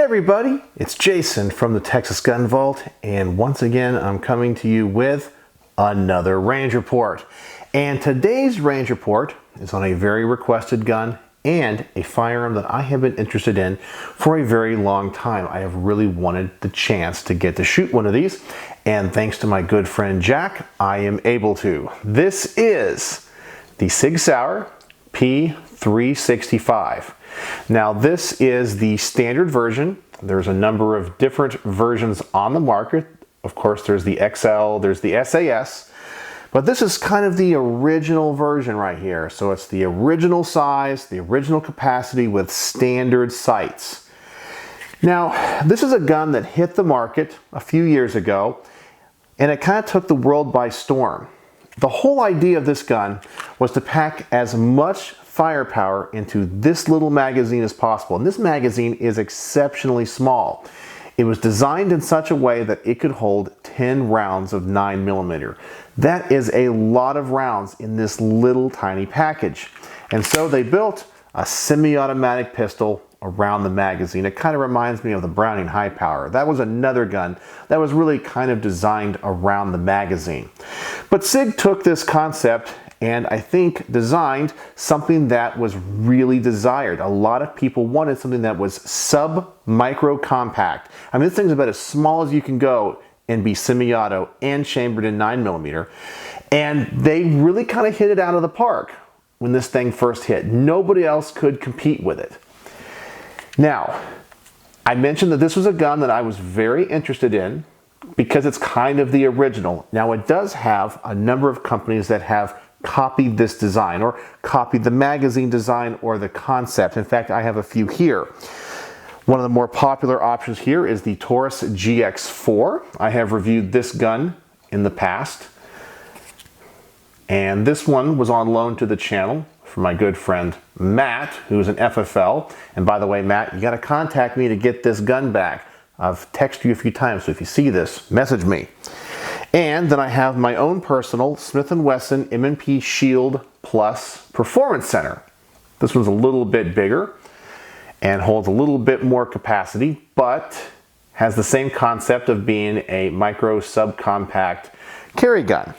everybody, it's Jason from the Texas Gun Vault, and once again I'm coming to you with another range report. And today's range report is on a very requested gun and a firearm that I have been interested in for a very long time. I have really wanted the chance to get to shoot one of these, and thanks to my good friend Jack, I am able to. This is the Sig Sauer P365. Now this is the standard version. There's a number of different versions on the market. Of course, there's the XL, there's the SAS, but this is kind of the original version right here. So it's the original size, the original capacity with standard sights. Now, this is a gun that hit the market a few years ago, and it kind of took the world by storm. The whole idea of this gun was to pack as much firepower into this little magazine as possible. And this magazine is exceptionally small. It was designed in such a way that it could hold 10 rounds of 9mm. That is a lot of rounds in this little tiny package. And so they built a semi-automatic pistol around the magazine. It kind of reminds me of the Browning High Power. That was another gun that was really kind of designed around the magazine. But Sig took this concept and I think designed something that was really desired. A lot of people wanted something that was sub-micro compact. I mean, this thing's about as small as you can go and be semi-auto and chambered in 9mm. And they really kind of hit it out of the park when this thing first hit. Nobody else could compete with it. Now, I mentioned that this was a gun that I was very interested in because it's kind of the original. Now, it does have a number of companies that have copied this design or copied the magazine design or the concept. In fact, I have a few here. One of the more popular options here is the Taurus GX4. I have reviewed this gun in the past, and this one was on loan to the channel from my good friend Matt, who's an FFL. And by the way, Matt, you got to contact me to get this gun back. I've texted you a few times, so if you see this, message me. And then I have my own personal Smith & Wesson M&P Shield Plus Performance Center. This one's a little bit bigger and holds a little bit more capacity, but has the same concept of being a micro subcompact carry gun.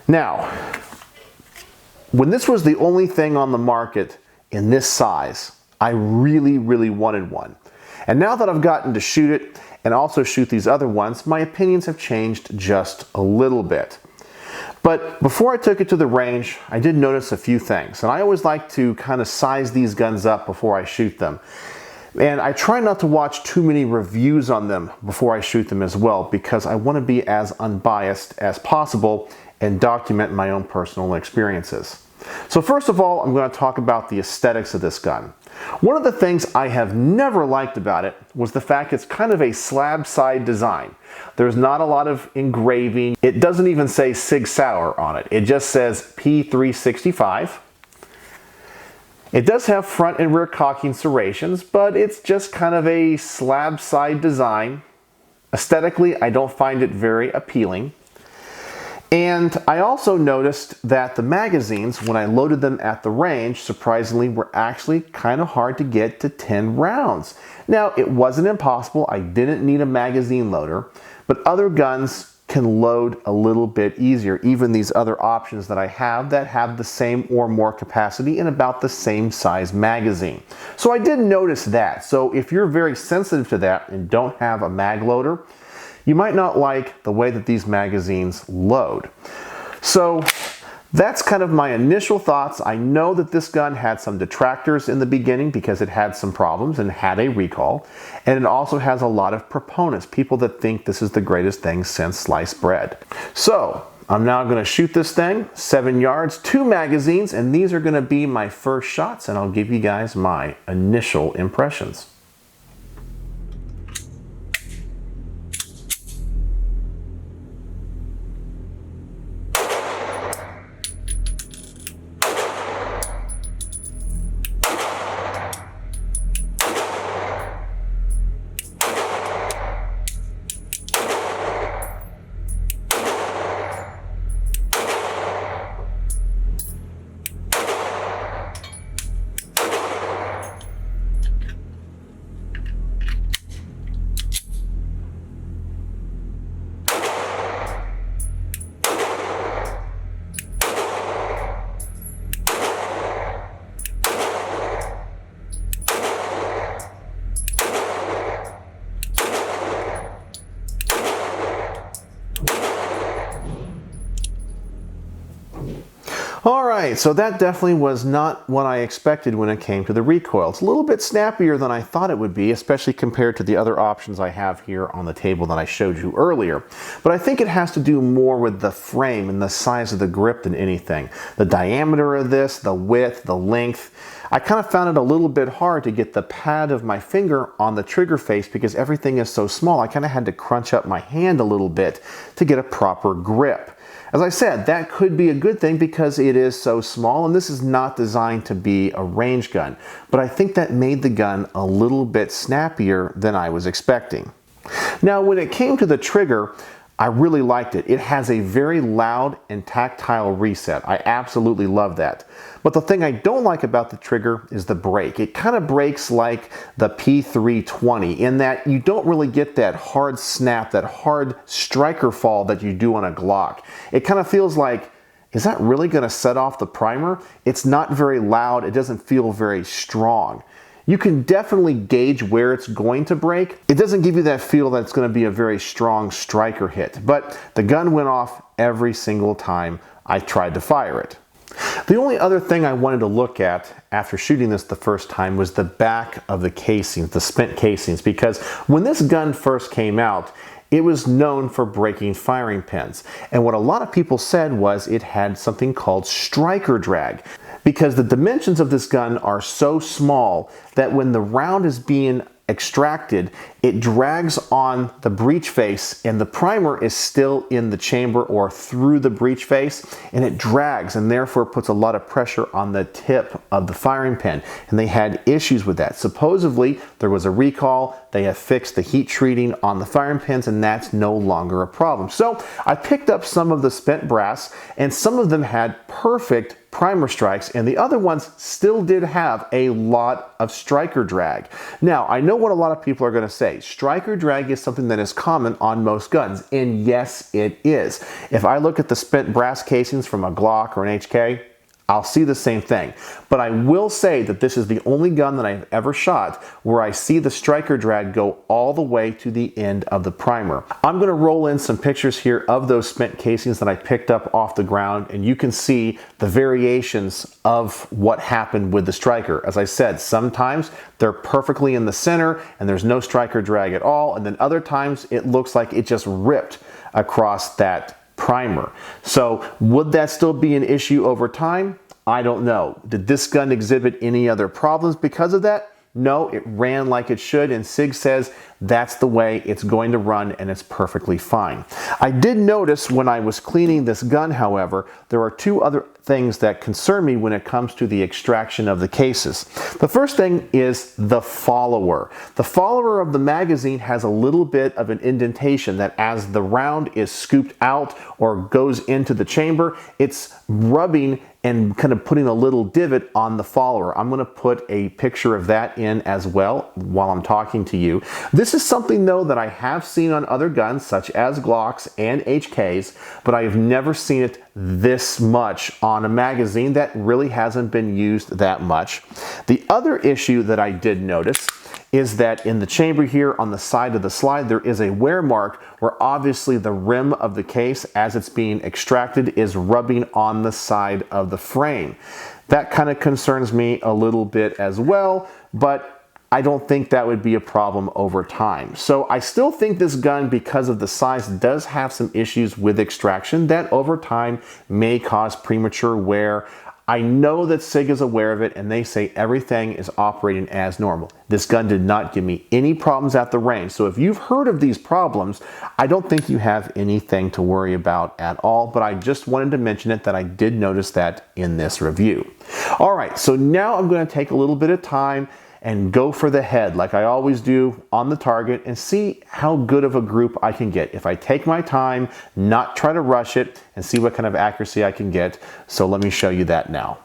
Now, when this was the only thing on the market in this size, I really wanted one. And now that I've gotten to shoot it and also shoot these other ones, my opinions have changed just a little bit. But before I took it to the range, I did notice a few things. And I always like to kind of size these guns up before I shoot them. And I try not to watch too many reviews on them before I shoot them as well, because I want to be as unbiased as possible and document my own personal experiences. So first of all, I'm going to talk about the aesthetics of this gun. One of the things I have never liked about it was the fact it's kind of a slab side design. There's not a lot of engraving. It doesn't even say Sig Sauer on it. It just says P365. It does have front and rear cocking serrations, but it's just kind of a slab side design. Aesthetically, I don't find it very appealing. And I also noticed that the magazines, when I loaded them at the range, surprisingly were actually kind of hard to get to 10 rounds. Now, it wasn't impossible. I didn't need a magazine loader, but other guns can load a little bit easier. Even these other options that I have that have the same or more capacity in about the same size magazine. So I did notice that. So if you're very sensitive to that and don't have a mag loader, you might not like the way that these magazines load. So that's kind of my initial thoughts. I know that this gun had some detractors in the beginning because it had some problems and had a recall. And it also has a lot of proponents, people that think this is the greatest thing since sliced bread. So I'm now going to shoot this thing, 7 yards, 2 magazines, and these are going to be my first shots, and I'll give you guys my initial impressions. right, so that definitely was not what I expected when it came to the recoil. It's a little bit snappier than I thought it would be, especially compared to the other options I have here on the table that I showed you earlier. But I think it has to do more with the frame and the size of the grip than anything. The diameter of this, the width, the length. I kind of found it a little bit hard to get the pad of my finger on the trigger face because everything is so small. I kind of had to crunch up my hand a little bit to get a proper grip. As I said, that could be a good thing because it is so small, and this is not designed to be a range gun. But I think that made the gun a little bit snappier than I was expecting. Now, when it came to the trigger, I really liked it. It has a very loud and tactile reset. I absolutely love that. But the thing I don't like about the trigger is the break. It kind of breaks like the P320 in that you don't really get that hard snap, that hard striker fall that you do on a Glock. It kind of feels like, is that really going to set off the primer? It's not very loud. It doesn't feel very strong. You can definitely gauge where it's going to break. It doesn't give you that feel that it's going to be a very strong striker hit, but the gun went off every single time I tried to fire it. The only other thing I wanted to look at after shooting this the first time was the back of the casings, the spent casings, because when this gun first came out, it was known for breaking firing pins. And what a lot of people said was it had something called striker drag, because the dimensions of this gun are so small that when the round is being extracted, it drags on the breech face and the primer is still in the chamber or through the breech face, and it drags and therefore puts a lot of pressure on the tip of the firing pin. And they had issues with that. Supposedly there was a recall, they have fixed the heat treating on the firing pins, and that's no longer a problem. So I picked up some of the spent brass, and some of them had perfect primer strikes, and the other ones still did have a lot of striker drag. Now, I know what a lot of people are going to say. Striker drag is something that is common on most guns, and yes, it is. If I look at the spent brass casings from a Glock or an HK, I'll see the same thing. But I will say that this is the only gun that I've ever shot where I see the striker drag go all the way to the end of the primer. I'm going to roll in some pictures here of those spent casings that I picked up off the ground, and you can see the variations of what happened with the striker. As I said, sometimes they're perfectly in the center and there's no striker drag at all, and then other times it looks like it just ripped across that primer. So would that still be an issue over time? I don't know. Did this gun exhibit any other problems because of that? No, it ran like it should, and Sig says that's the way it's going to run and it's perfectly fine. I did notice when I was cleaning this gun, however, there are two other things that concern me when it comes to the extraction of the cases. The first thing is the follower. The follower of the magazine has a little bit of an indentation that as the round is scooped out or goes into the chamber, it's rubbing and kind of putting a little divot on the follower. I'm going to put a picture of that in as well while I'm talking to you. This is something though that I have seen on other guns such as Glocks and HKs, but I have never seen it this much on a magazine that really hasn't been used that much. The other issue that I did notice is that in the chamber here on the side of the slide, there is a wear mark where obviously the rim of the case as it's being extracted is rubbing on the side of the frame. That kind of concerns me a little bit as well, but I don't think that would be a problem over time. So I still think this gun, because of the size, does have some issues with extraction that over time may cause premature wear. I know that Sig is aware of it and they say everything is operating as normal. This gun did not give me any problems at the range. So if you've heard of these problems, I don't think you have anything to worry about at all, but I just wanted to mention it that I did notice that in this review. All right, so now I'm going to take a little bit of time and go for the head like I always do on the target and see how good of a group I can get. If I take my time, not try to rush it, and see what kind of accuracy I can get. So let me show you that now.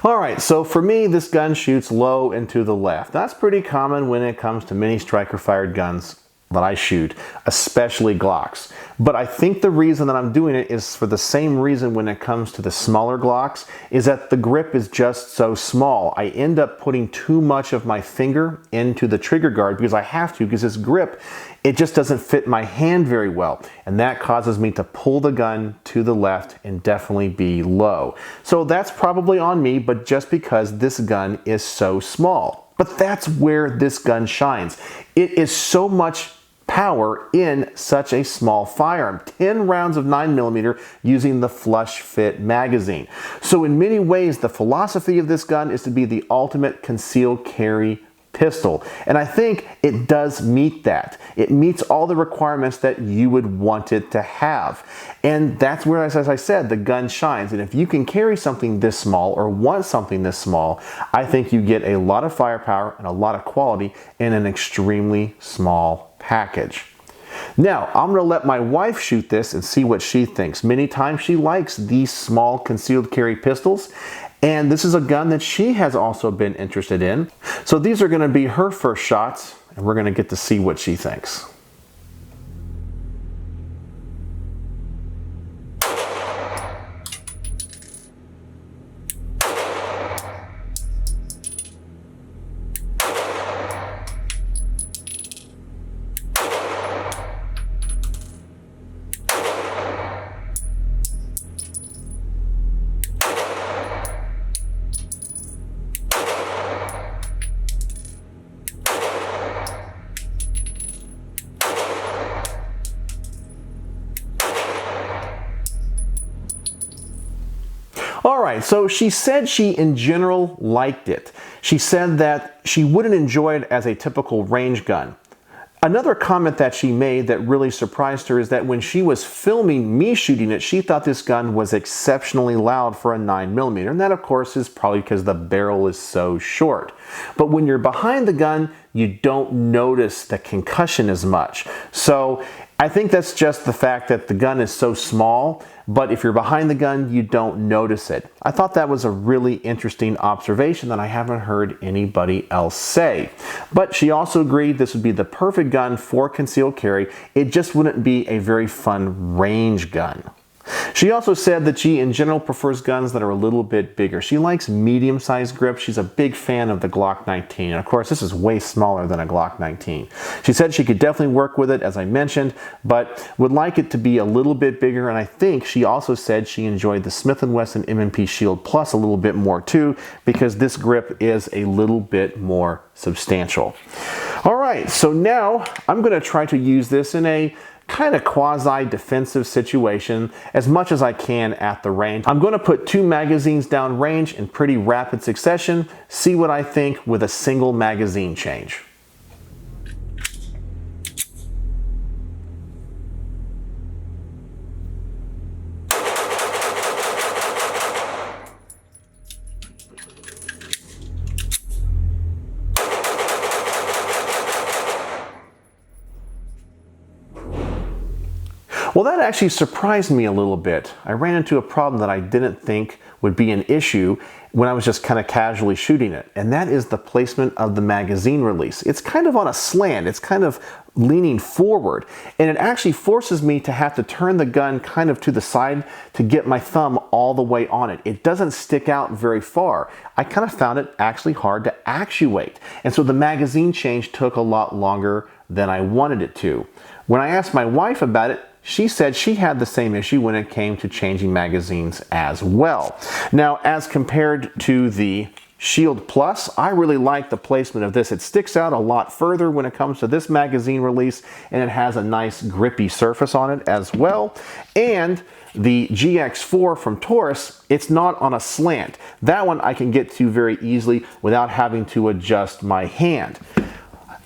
All right, so for me, this gun shoots low and to the left. That's pretty common when it comes to mini striker fired guns that I shoot, especially Glocks. But I think the reason that I'm doing it is for the same reason when it comes to the smaller Glocks, is that the grip is just so small. I end up putting too much of my finger into the trigger guard because I have to, because this grip, it just doesn't fit my hand very well. And that causes me to pull the gun to the left and definitely be low. So that's probably on me, but just because this gun is so small. But that's where this gun shines. It is so much power in such a small firearm. 10 rounds of 9mm using the flush fit magazine. So in many ways, the philosophy of this gun is to be the ultimate conceal carry pistol. And I think it does meet that. It meets all the requirements that you would want it to have. And that's where, as I said, the gun shines. And if you can carry something this small or want something this small, I think you get a lot of firepower and a lot of quality in an extremely small package. Now, I'm going to let my wife shoot this and see what she thinks. Many times she likes these small concealed carry pistols, and this is a gun that she has also been interested in. So these are going to be her first shots, and we're going to get to see what she thinks. All right, so she said she in general liked it. She said that she wouldn't enjoy it as a typical range gun. Another comment that she made that really surprised her is that when she was filming me shooting it, she thought this gun was exceptionally loud for a 9mm. And that, of course, is probably because the barrel is so short. But when you're behind the gun, you don't notice the concussion as much. So I think that's just the fact that the gun is so small, but if you're behind the gun, you don't notice it. I thought that was a really interesting observation that I haven't heard anybody else say. But she also agreed this would be the perfect gun for concealed carry. It just wouldn't be a very fun range gun. She also said that she in general prefers guns that are a little bit bigger. She likes medium-sized grips. She's a big fan of the Glock 19. And of course, this is way smaller than a Glock 19. She said she could definitely work with it, as I mentioned, but would like it to be a little bit bigger. And I think she also said she enjoyed the Smith & Wesson M&P Shield Plus a little bit more too, because this grip is a little bit more substantial. All right, so now I'm going to try to use this in a kind of quasi-defensive situation as much as I can at the range. I'm going to put 2 magazines down range in pretty rapid succession, see what I think with a single magazine change. Well, that actually surprised me a little bit. I ran into a problem that I didn't think would be an issue when I was just kind of casually shooting it, and that is the placement of the magazine release. It's kind of on a slant, it's kind of leaning forward, and it actually forces me to have to turn the gun kind of to the side to get my thumb all the way on it. It doesn't stick out very far. I kind of found it actually hard to actuate, and so the magazine change took a lot longer than I wanted it to. When I asked my wife about it, she said she had the same issue when it came to changing magazines as well. Now, as compared to the Shield Plus, I really like the placement of this. It sticks out a lot further when it comes to this magazine release, and it has a nice grippy surface on it as well. And the GX4 from Taurus, it's not on a slant. That one I can get to very easily without having to adjust my hand.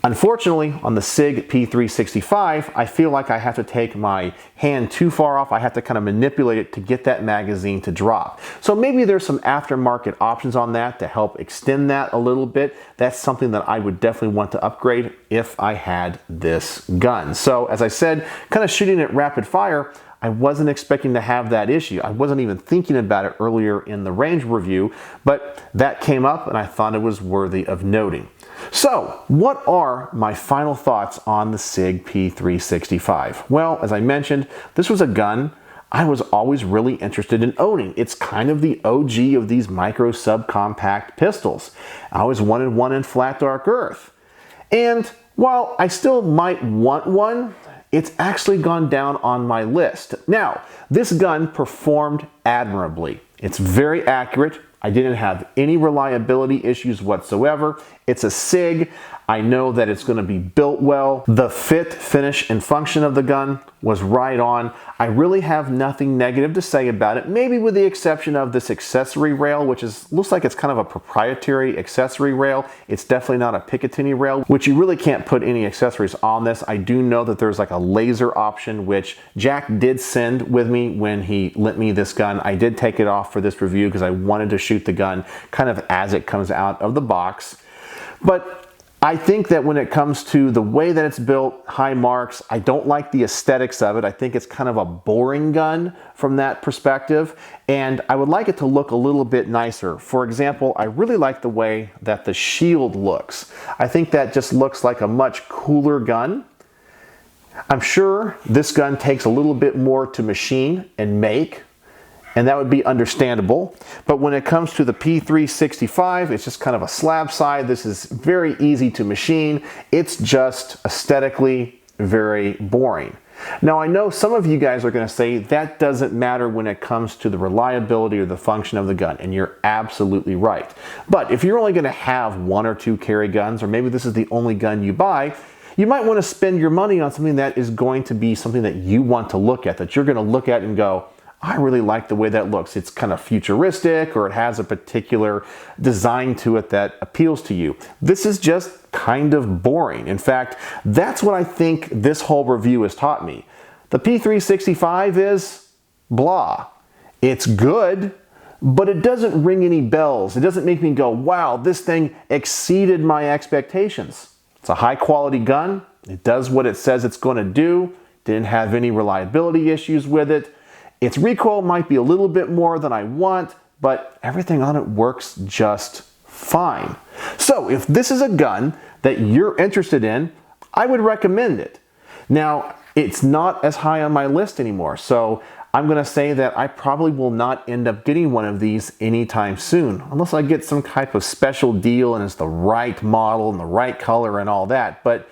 Unfortunately, on the Sig P365, I feel like I have to take my hand too far off. I have to kind of manipulate it to get that magazine to drop. So maybe there's some aftermarket options on that to help extend that a little bit. That's something that I would definitely want to upgrade if I had this gun. So as I said, kind of shooting it rapid fire, I wasn't expecting to have that issue. I wasn't even thinking about it earlier in the range review, but that came up and I thought it was worthy of noting. So, what are my final thoughts on the Sig P365? Well, as I mentioned, this was a gun I was always really interested in owning. It's kind of the OG of these micro subcompact pistols. I always wanted one in flat dark earth. And while I still might want one, it's actually gone down on my list. Now, this gun performed admirably. It's very accurate. I didn't have any reliability issues whatsoever. It's a Sig. I know that it's going to be built well. The fit, finish, and function of the gun was right on. I really have nothing negative to say about it, maybe with the exception of this accessory rail, which looks like it's kind of a proprietary accessory rail. It's definitely not a Picatinny rail, which you really can't put any accessories on this. I do know that there's like a laser option, which Jack did send with me when he lent me this gun. I did take it off for this review because I wanted to shoot the gun kind of as it comes out of the box. But I think that when it comes to the way that it's built, high marks. I don't like the aesthetics of it. I think it's kind of a boring gun from that perspective, and I would like it to look a little bit nicer. For example, I really like the way that the shield looks. I think that just looks like a much cooler gun. I'm sure this gun takes a little bit more to machine and make, and that would be understandable. But when it comes to the P365, it's just kind of a slab side. This is very easy to machine. It's just aesthetically very boring. Now, I know some of you guys are going to say that doesn't matter when it comes to the reliability or the function of the gun, and you're absolutely right. But if you're only going to have one or two carry guns, or maybe this is the only gun you buy, you might want to spend your money on something that is going to be something that you want to look at, that you're going to look at and go, I really like the way that looks. It's kind of futuristic, or it has a particular design to it that appeals to you. This is just kind of boring. In fact, that's what I think this whole review has taught me. The P365 is blah. It's good, but it doesn't ring any bells. It doesn't make me go, wow, this thing exceeded my expectations. It's a high quality gun. It does what it says it's going to do. Didn't have any reliability issues with it. Its recoil might be a little bit more than I want, but everything on it works just fine. So if this is a gun that you're interested in, I would recommend it. Now, it's not as high on my list anymore, so I'm going to say that I probably will not end up getting one of these anytime soon, unless I get some type of special deal and it's the right model and the right color and all that. But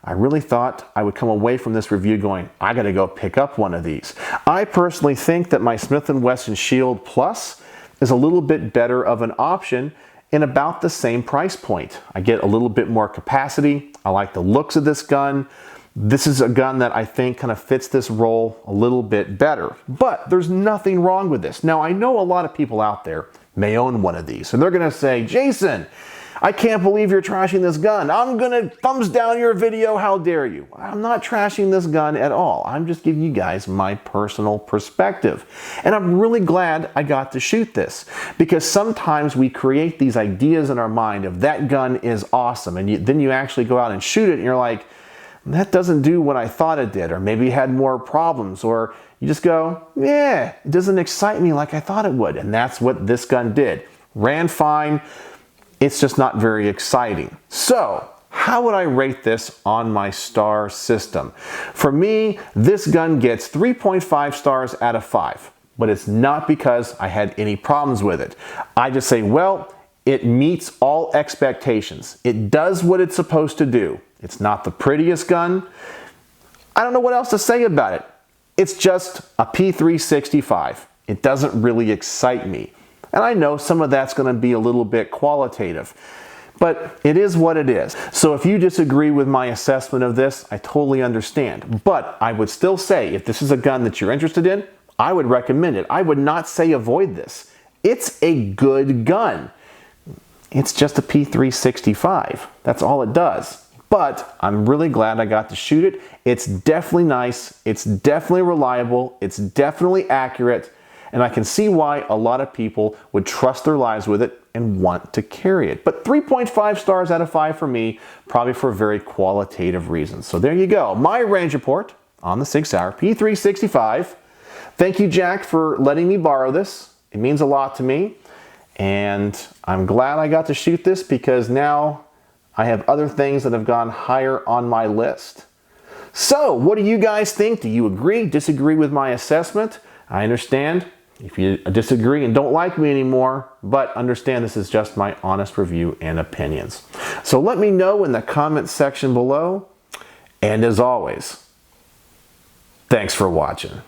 I really thought I would come away from this review going, I gotta go pick up one of these. I personally think that my Smith & Wesson Shield Plus is a little bit better of an option in about the same price point. I get a little bit more capacity. I like the looks of this gun. This is a gun that I think kind of fits this role a little bit better. But there's nothing wrong with this. Now, I know a lot of people out there may own one of these, and they're gonna say, Jason, I can't believe you're trashing this gun. I'm gonna thumbs down your video, how dare you? I'm not trashing this gun at all. I'm just giving you guys my personal perspective. And I'm really glad I got to shoot this, because sometimes we create these ideas in our mind of that gun is awesome, and then you actually go out and shoot it and you're like, that doesn't do what I thought it did, or maybe it had more problems, or you just go, yeah, it doesn't excite me like I thought it would. And that's what this gun did. Ran fine. It's just not very exciting. So, how would I rate this on my star system? For me, this gun gets 3.5 stars out of 5, but it's not because I had any problems with it. I just say, well, it meets all expectations. It does what it's supposed to do. It's not the prettiest gun. I don't know what else to say about it. It's just a P365. It doesn't really excite me. And I know some of that's going to be a little bit qualitative, but it is what it is. So if you disagree with my assessment of this, I totally understand. But I would still say, if this is a gun that you're interested in, I would recommend it. I would not say avoid this. It's a good gun. It's just a P365. That's all it does. but I'm really glad I got to shoot it. It's definitely nice, it's definitely reliable, it's definitely accurate, and I can see why a lot of people would trust their lives with it and want to carry it. But 3.5 stars out of 5 for me, probably for very qualitative reasons. So there you go, my range report on the Sig Sauer P365. Thank you, Jack, for letting me borrow this. It means a lot to me, and I'm glad I got to shoot this because now I have other things that have gone higher on my list. So, what do you guys think? Do you agree, disagree with my assessment? I understand if you disagree and don't like me anymore, but understand this is just my honest review and opinions. So let me know in the comments section below, and as always, thanks for watching.